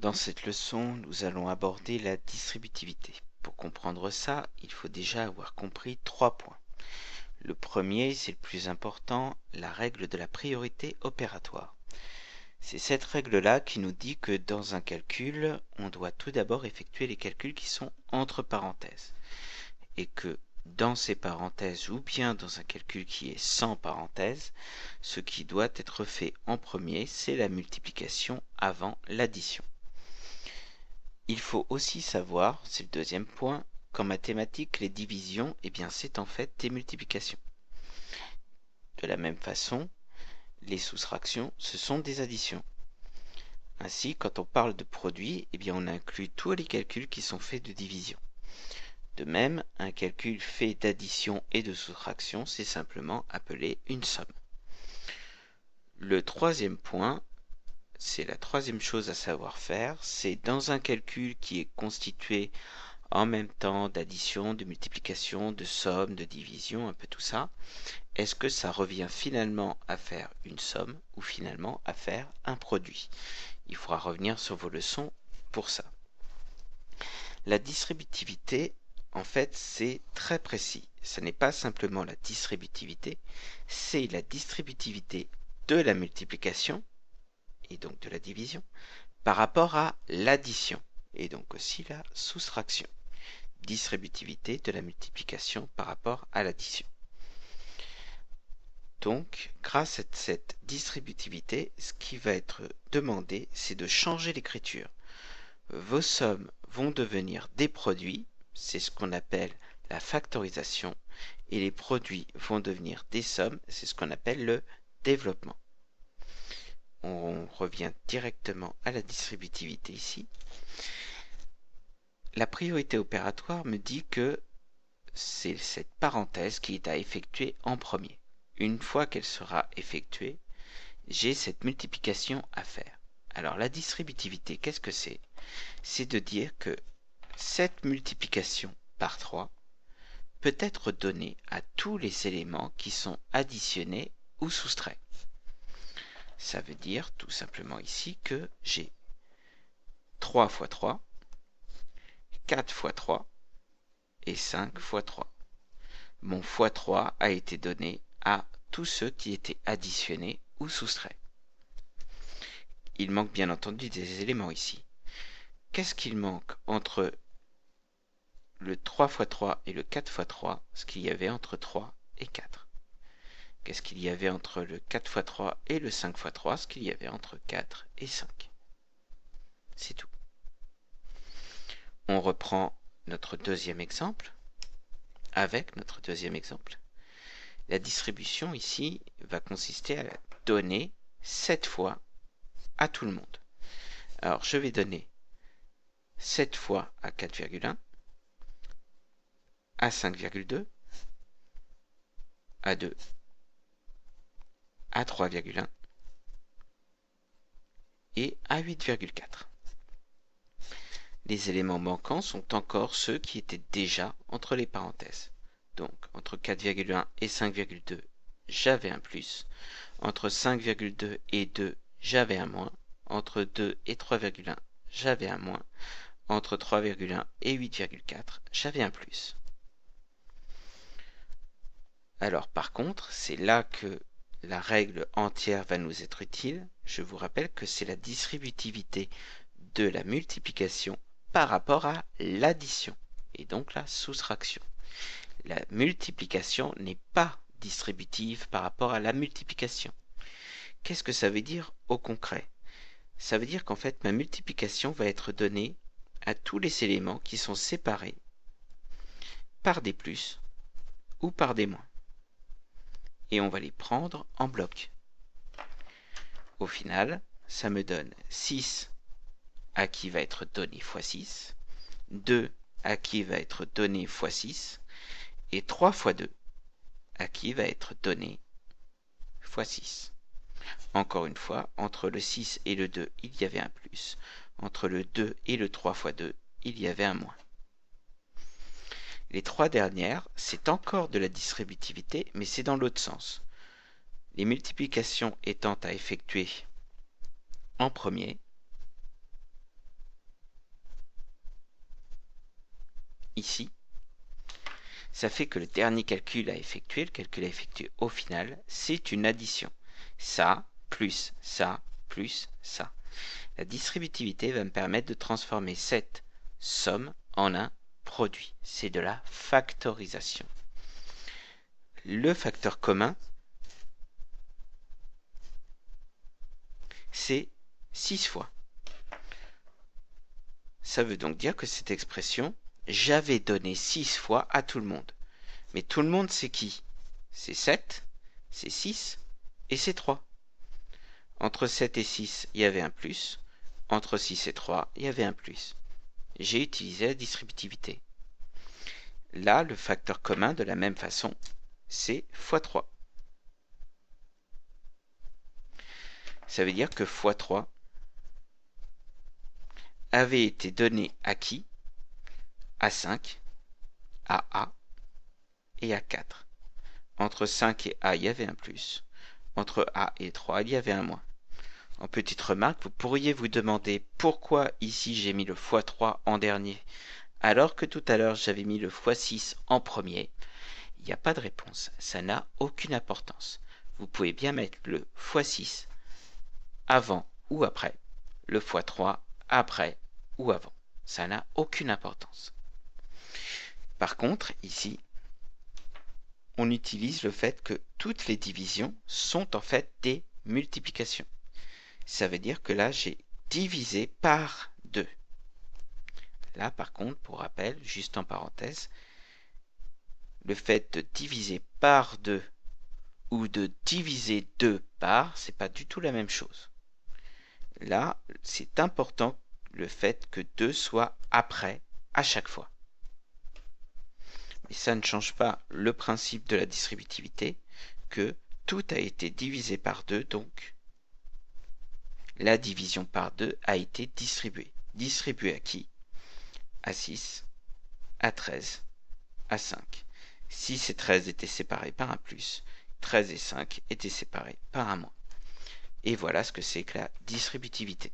Dans cette leçon, nous allons aborder la distributivité. Pour comprendre ça, il faut déjà avoir compris 3 points. Le premier, c'est le plus important, la règle de la priorité opératoire. C'est cette règle-là qui nous dit que dans un calcul, on doit tout d'abord effectuer les calculs qui sont entre parenthèses. Et que dans ces parenthèses ou bien dans un calcul qui est sans parenthèses, ce qui doit être fait en premier, c'est la multiplication avant l'addition. Il faut aussi savoir, c'est le deuxième point, qu'en mathématiques, les divisions, c'est en fait des multiplications. De la même façon, les soustractions, ce sont des additions. Ainsi, quand on parle de produit, on inclut tous les calculs qui sont faits de division. De même, un calcul fait d'addition et de soustraction, c'est simplement appelé une somme. Le troisième point, c'est la troisième chose à savoir faire, c'est dans un calcul qui est constitué en même temps d'addition, de multiplication, de somme, de division, un peu tout ça, est-ce que ça revient finalement à faire une somme ou finalement à faire un produit? Il faudra revenir sur vos leçons pour ça. La distributivité, en fait, c'est très précis. Ce n'est pas simplement la distributivité, c'est la distributivité de la multiplication, et donc de la division, par rapport à l'addition, et donc aussi la soustraction. Distributivité de la multiplication par rapport à l'addition. Donc, grâce à cette distributivité, ce qui va être demandé, c'est de changer l'écriture. Vos sommes vont devenir des produits, c'est ce qu'on appelle la factorisation, et les produits vont devenir des sommes, c'est ce qu'on appelle le développement. On revient directement à la distributivité ici. La priorité opératoire me dit que c'est cette parenthèse qui est à effectuer en premier. Une fois qu'elle sera effectuée, j'ai cette multiplication à faire. Alors la distributivité, qu'est-ce que c'est? C'est de dire que cette multiplication par 3 peut être donnée à tous les éléments qui sont additionnés ou soustraits. Ça veut dire tout simplement ici que j'ai 3 fois 3, 4 fois 3 et 5 fois 3. Mon x3 a été donné à tous ceux qui étaient additionnés ou soustraits. Il manque bien entendu des éléments ici. Qu'est-ce qu'il manque entre le 3 x 3 et le 4 x 3? Ce qu'il y avait entre 3 et 4. Qu'est-ce qu'il y avait entre le 4 x 3 et le 5 x 3? Ce qu'il y avait entre 4 et 5. C'est tout. On reprend notre deuxième exemple. Avec notre deuxième exemple, la distribution ici va consister à donner 7 fois à tout le monde. Alors je vais donner 7 fois à 4,1, à 5,2, à 2, à 3,1 et à 8,4. Les éléments manquants sont encore ceux qui étaient déjà entre les parenthèses. Donc entre 4,1 et 5,2, j'avais un plus. Entre 5,2 et 2, j'avais un moins. Entre 2 et 3,1, j'avais un moins. Entre 3,1 et 8,4, j'avais un plus. Alors par contre, c'est là que la règle entière va nous être utile. Je vous rappelle que c'est la distributivité de la multiplication par rapport à l'addition, et donc la soustraction. La multiplication n'est pas distributive par rapport à la multiplication. Qu'est-ce que ça veut dire au concret? Ça veut dire qu'en fait, ma multiplication va être donnée à tous les éléments qui sont séparés par des plus ou par des moins. Et on va les prendre en bloc. Au final, ça me donne 6 à qui va être donné x 6, 2 à qui va être donné x 6, et 3 fois 2 à qui va être donné x 6. Encore une fois, entre le 6 et le 2, il y avait un plus. Entre le 2 et le 3 fois 2, il y avait un moins. Les trois dernières, c'est encore de la distributivité, mais c'est dans l'autre sens. Les multiplications étant à effectuer en premier, ici, ça fait que le dernier calcul à effectuer, le calcul à effectuer au final, c'est une addition. Ça, plus ça, plus ça. La distributivité va me permettre de transformer cette somme en un produit. C'est de la factorisation. Le facteur commun, c'est 6 fois. Ça veut donc dire que cette expression, j'avais donné 6 fois à tout le monde. Mais tout le monde, c'est qui? C'est 7, c'est 6 et c'est 3. Entre 7 et 6, il y avait un plus. Entre 6 et 3, il y avait un plus. J'ai utilisé la distributivité. Là, le facteur commun, de la même façon, c'est x3. Ça veut dire que x3 avait été donné à qui? À 5, à A et à 4. Entre 5 et A, il y avait un plus. Entre A et 3, il y avait un moins. En petite remarque, vous pourriez vous demander pourquoi ici j'ai mis le x3 en dernier, alors que tout à l'heure j'avais mis le x6 en premier. Il n'y a pas de réponse, ça n'a aucune importance. Vous pouvez bien mettre le x6 avant ou après, le x3 après ou avant. Ça n'a aucune importance. Par contre, ici, on utilise le fait que toutes les divisions sont en fait des multiplications. Ça veut dire que là, j'ai divisé par 2. Là, par contre, pour rappel, juste en parenthèse, le fait de diviser par 2 ou de diviser 2 par, c'est pas du tout la même chose. Là, c'est important le fait que 2 soit après à chaque fois. Mais ça ne change pas le principe de la distributivité, que tout a été divisé par 2, donc la division par 2 a été distribuée. Distribuée à qui? À 6, à 13, à 5. 6 et 13 étaient séparés par un plus, 13 et 5 étaient séparés par un moins. Et voilà ce que c'est que la distributivité.